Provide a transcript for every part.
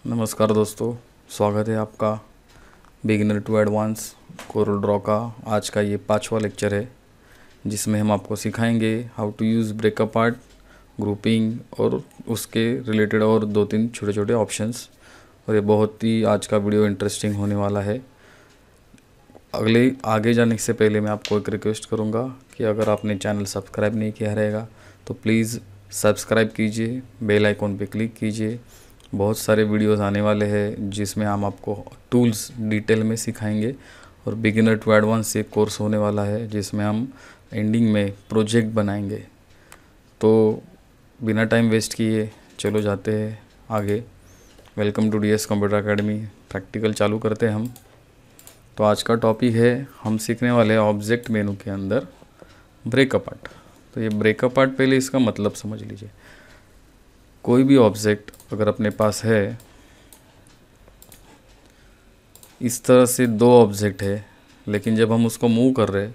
नमस्कार दोस्तों, स्वागत है आपका beginner to advance CorelDRAW का। आज का ये 5वां लेक्चर है जिसमें हम आपको सिखाएंगे how to use breakup art, grouping और उसके रिलेटेड और 2-3 छोटे छोटे ऑप्शंस। और ये बहुत ही आज का वीडियो इंटरेस्टिंग होने वाला है। आगे जाने से पहले मैं आपको एक रिक्वेस्ट करूँगा कि अगर आपने चैनल सब्सक्राइब नहीं किया रहेगा तो प्लीज़ सब्सक्राइब कीजिए, बेल आइकॉन पे क्लिक कीजिए। बहुत सारे वीडियोस आने वाले हैं जिसमें हम आपको टूल्स डिटेल में सिखाएंगे और बिगिनर टू एडवांस एक कोर्स होने वाला है जिसमें हम एंडिंग में प्रोजेक्ट बनाएंगे। तो बिना टाइम वेस्ट किए चलो जाते हैं आगे। Welcome to DS computer academy. Practical चालू करते हैं हम। तो आज का टॉपिक है, हम सीखने वाले हैं ऑब्जेक्ट मेनू के अंदर ब्रेकअप आर्ट। तो ये ब्रेकअप आर्ट, पहले इसका मतलब समझ लीजिए। कोई भी ऑब्जेक्ट अगर अपने पास है, इस तरह से 2 ऑब्जेक्ट है, लेकिन जब हम उसको मूव कर रहे हैं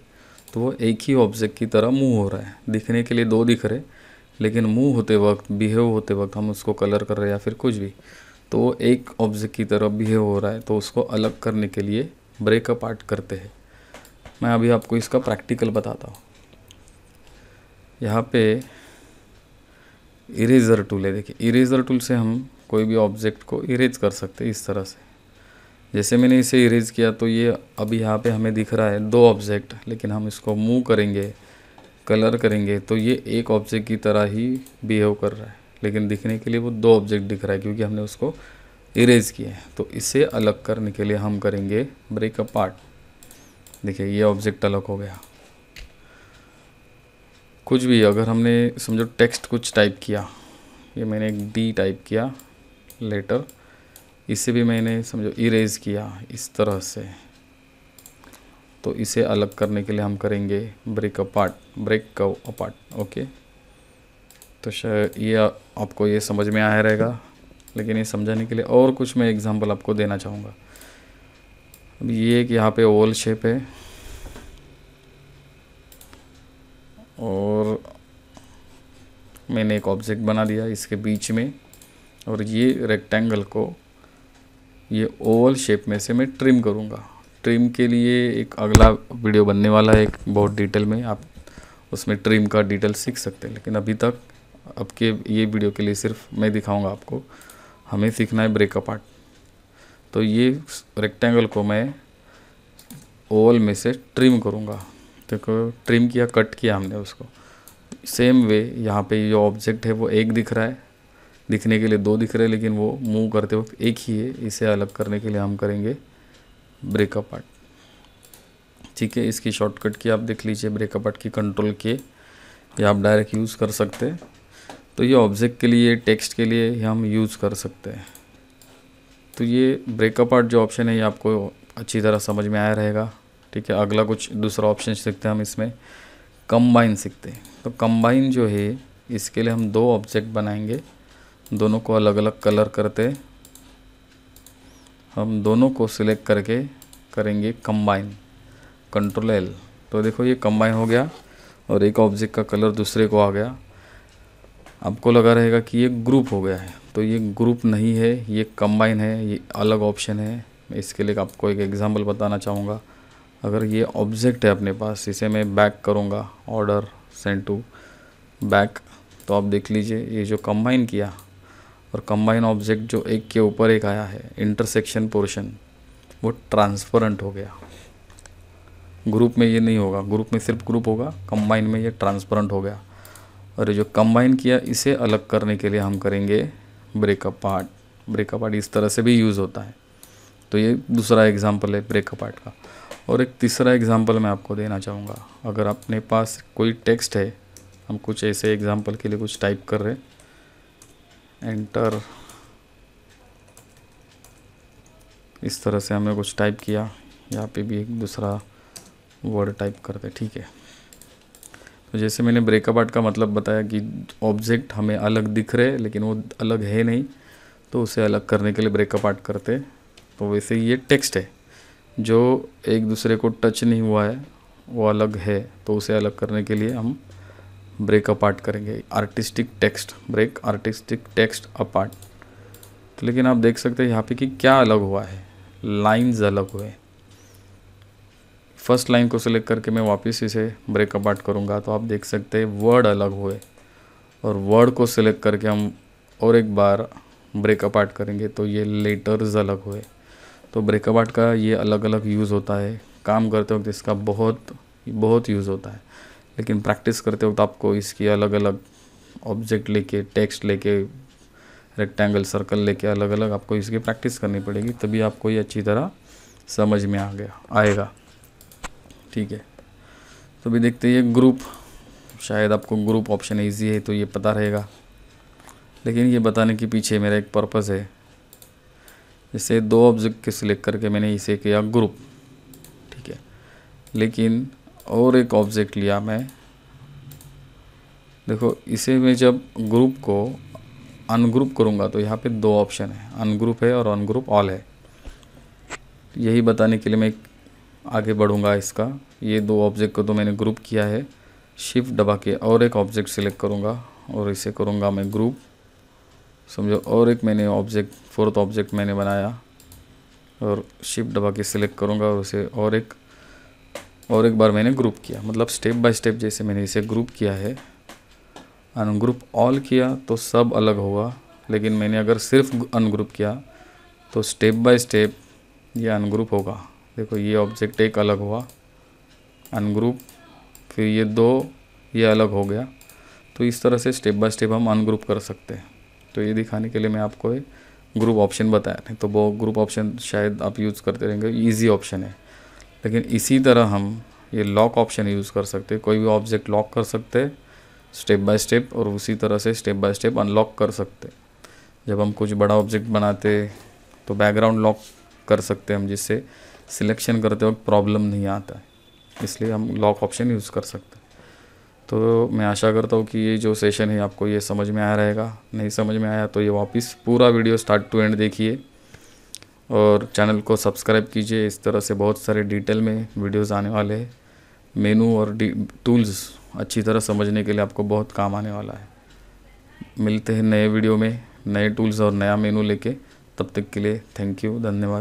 तो वो एक ही ऑब्जेक्ट की तरह मूव हो रहा है। दिखने के लिए 2 दिख रहे, लेकिन मूव होते वक्त, बिहेव होते वक्त हम उसको कलर कर रहे हैं या फिर कुछ भी, तो वो एक ऑब्जेक्ट की तरह बिहेव हो रहा है। तो उसको अलग करने के लिए ब्रेकअप आर्ट करते हैं। मैं अभी आपको इसका प्रैक्टिकल बताता हूँ। यहाँ पे इरेज़र टूल है। देखिए, इरेज़र टूल से हम कोई भी ऑब्जेक्ट को इरेज कर सकते हैं इस तरह से। जैसे मैंने इसे इरेज किया तो ये अभी यहाँ पे हमें दिख रहा है 2 ऑब्जेक्ट, लेकिन हम इसको मूव करेंगे, कलर करेंगे तो ये एक ऑब्जेक्ट की तरह ही बिहेव कर रहा है, लेकिन दिखने के लिए वो 2 ऑब्जेक्ट दिख रहा है क्योंकि हमने उसको इरेज किया है। तो इसे अलग करने के लिए हम करेंगे ब्रेकअप आर्ट। देखिए, ये ऑब्जेक्ट अलग हो गया। कुछ भी, अगर हमने समझो टेक्स्ट कुछ टाइप किया, ये मैंने एक डी टाइप किया लेटर, इसे भी मैंने समझो इरेज किया इस तरह से। तो इसे अलग करने के लिए हम करेंगे ब्रेकअप आर्ट। ओके, तो शायद ये आपको ये समझ में आया रहेगा, लेकिन ये समझाने के लिए और कुछ मैं एग्जांपल आपको देना चाहूँगा। अब ये एक यहाँ पे ओवल शेप है और मैंने एक ऑब्जेक्ट बना दिया इसके बीच में, और ये रेक्टेंगल को ये ओवल शेप में से मैं ट्रिम करूँगा। ट्रिम के लिए एक अगला वीडियो बनने वाला है, एक बहुत डिटेल में, आप उसमें ट्रिम का डिटेल सीख सकते हैं। लेकिन अभी तक आपके ये वीडियो के लिए सिर्फ मैं दिखाऊंगा आपको, हमें सीखना है ब्रेकअप आर्ट। तो ये रेक्टेंगल को मैं ओवल में से ट्रिम करूँगा। देखो, ट्रिम किया, कट किया हमने उसको। सेम वे यहाँ पे जो ऑब्जेक्ट है वो एक दिख रहा है, दिखने के लिए 2 दिख रहे हैं, लेकिन वो मूव करते वक्त एक ही है। इसे अलग करने के लिए हम करेंगे ब्रेकअप आर्ट। ठीक है, इसकी शॉर्टकट की आप देख लीजिए, ब्रेकअप आर्ट की कंट्रोल के, या आप डायरेक्ट यूज़ कर सकते हैं। तो ये ऑब्जेक्ट के लिए, टेक्स्ट के लिए हम यूज़ कर सकते हैं। तो ये ब्रेकअप आर्ट जो ऑप्शन है ये आपको अच्छी तरह समझ में आया रहेगा। ठीक है, अगला कुछ दूसरा ऑप्शन सीखते हैं हम। इसमें कंबाइन सीखते हैं। तो कंबाइन जो है, इसके लिए हम 2 ऑब्जेक्ट बनाएंगे, दोनों को अलग अलग कलर करते, हम दोनों को सिलेक्ट करके करेंगे कंबाइन, कंट्रोल L। तो देखो, ये कंबाइन हो गया और एक ऑब्जेक्ट का कलर दूसरे को आ गया। आपको लगा रहेगा कि ये ग्रुप हो गया है, तो ये ग्रुप नहीं है, ये कंबाइन है, ये अलग ऑप्शन है। मैं इसके लिए आपको एक एग्जांपल बताना चाहूँगा। अगर ये ऑब्जेक्ट है अपने पास, इसे मैं बैक करूँगा, ऑर्डर सेंड टू बैक, तो आप देख लीजिए ये जो कंबाइन किया और कंबाइन ऑब्जेक्ट जो एक के ऊपर एक आया है, इंटरसेक्शन पोर्शन वो ट्रांसपेरेंट हो गया। ग्रुप में ये नहीं होगा, ग्रुप में सिर्फ ग्रुप होगा, कंबाइन में ये ट्रांसपेरेंट हो गया। और ये जो कंबाइन किया, इसे अलग करने के लिए हम करेंगे ब्रेकअप आर्ट। ब्रेकअप आर्ट इस तरह से भी यूज़ होता है। तो ये दूसरा एग्जाम्पल है ब्रेकअप आर्ट का। और एक तीसरा एग्जाम्पल मैं आपको देना चाहूँगा। अगर अपने पास कोई टेक्स्ट है, हम कुछ ऐसे एग्जाम्पल के लिए कुछ टाइप कर रहे, एंटर, इस तरह से हमने कुछ टाइप किया, यहाँ पे भी एक दूसरा वर्ड टाइप करते। ठीक है, तो जैसे मैंने ब्रेकअप आर्ट का मतलब बताया कि ऑब्जेक्ट हमें अलग दिख रहे लेकिन वो अलग है नहीं, तो उसे अलग करने के लिए ब्रेकअप आर्ट करते। तो वैसे ही ये टेक्स्ट है जो एक दूसरे को टच नहीं हुआ है, वो अलग है, तो उसे अलग करने के लिए हम ब्रेकअप आर्ट करेंगे। Artistic text, break artistic text apart. तो लेकिन आप देख सकते हैं यहाँ पे कि क्या अलग हुआ है, लाइंस अलग हुए। फर्स्ट लाइन को सिलेक्ट करके मैं वापस इसे ब्रेक अपार्ट करूँगा तो आप देख सकते हैं वर्ड अलग हुए, और वर्ड को सिलेक्ट करके हम और एक बार ब्रेक अपार्ट करेंगे तो ये लेटर्स अलग हुए। तो ब्रेक अपार्ट का ये अलग अलग यूज़ होता है, काम करते वक्त इसका बहुत यूज़ होता है, लेकिन प्रैक्टिस करते वक्त आपको इसकी अलग अलग ऑब्जेक्ट लेके, टेक्स्ट लेके, रेक्टेंगल, सर्कल लेके अलग अलग आपको इसकी प्रैक्टिस करनी पड़ेगी, तभी आपको ये अच्छी तरह समझ में आएगा। ठीक है, तो भी देखते हैं ग्रुप, शायद आपको ग्रुप ऑप्शन इजी है तो ये पता रहेगा, लेकिन ये बताने के पीछे मेरा एक पर्पज़ है। जैसे 2 ऑब्जेक्ट के सिलेक्ट करके मैंने इसे किया ग्रुप, ठीक है, लेकिन और एक ऑब्जेक्ट लिया मैं, देखो इसे मैं जब ग्रुप को अनग्रुप करूँगा तो यहाँ पे 2 ऑप्शन है, अनग्रुप है और अनग्रुप ऑल है। यही बताने के लिए मैं आगे बढ़ूँगा इसका। ये 2 ऑब्जेक्ट को तो मैंने ग्रुप किया है, शिफ्ट दबा के और एक ऑब्जेक्ट सिलेक्ट करूँगा और इसे करूँगा मैं ग्रुप, समझो। और एक मैंने ऑब्जेक्ट, 4th ऑब्जेक्ट मैंने बनाया और शिफ्ट दबा के सिलेक्ट करूँगा और उसे और एक बार मैंने ग्रुप किया। मतलब स्टेप बाय स्टेप जैसे मैंने इसे ग्रुप किया है, अनग्रुप ऑल किया तो सब अलग होगा, लेकिन मैंने अगर सिर्फ अनग्रुप किया तो स्टेप बाय स्टेप ये अनग्रुप होगा। देखो ये ऑब्जेक्ट एक अलग हुआ, अनग्रुप, फिर ये 2 ये अलग हो गया। तो इस तरह से स्टेप बाय स्टेप हम अनग्रुप कर सकते हैं। तो ये दिखाने के लिए मैं आपको एक ग्रुप ऑप्शन बताया, नहीं तो वो ग्रुप ऑप्शन शायद आप यूज़ करते रहेंगे, ईजी ऑप्शन है। लेकिन इसी तरह हम ये लॉक ऑप्शन यूज़ कर सकते हैं, कोई भी ऑब्जेक्ट लॉक कर सकते हैं स्टेप बाय स्टेप, और उसी तरह से स्टेप बाय स्टेप अनलॉक कर सकते हैं। जब हम कुछ बड़ा ऑब्जेक्ट बनाते तो बैकग्राउंड लॉक कर सकते हैं हम, जिससे सिलेक्शन करते वक्त प्रॉब्लम नहीं आता है, इसलिए हम लॉक ऑप्शन यूज़ कर सकते हैं। तो मैं आशा करता हूँ कि ये जो सेशन है आपको ये समझ में आया रहेगा। नहीं समझ में आया तो ये वापस पूरा वीडियो स्टार्ट टू एंड देखिए और चैनल को सब्सक्राइब कीजिए। इस तरह से बहुत सारे डिटेल में वीडियोस आने वाले हैं। मेनू और टूल्स अच्छी तरह समझने के लिए आपको बहुत काम आने वाला है। मिलते हैं नए वीडियो में, नए टूल्स और नया मेनू लेके। तब तक के लिए थैंक यू, धन्यवाद।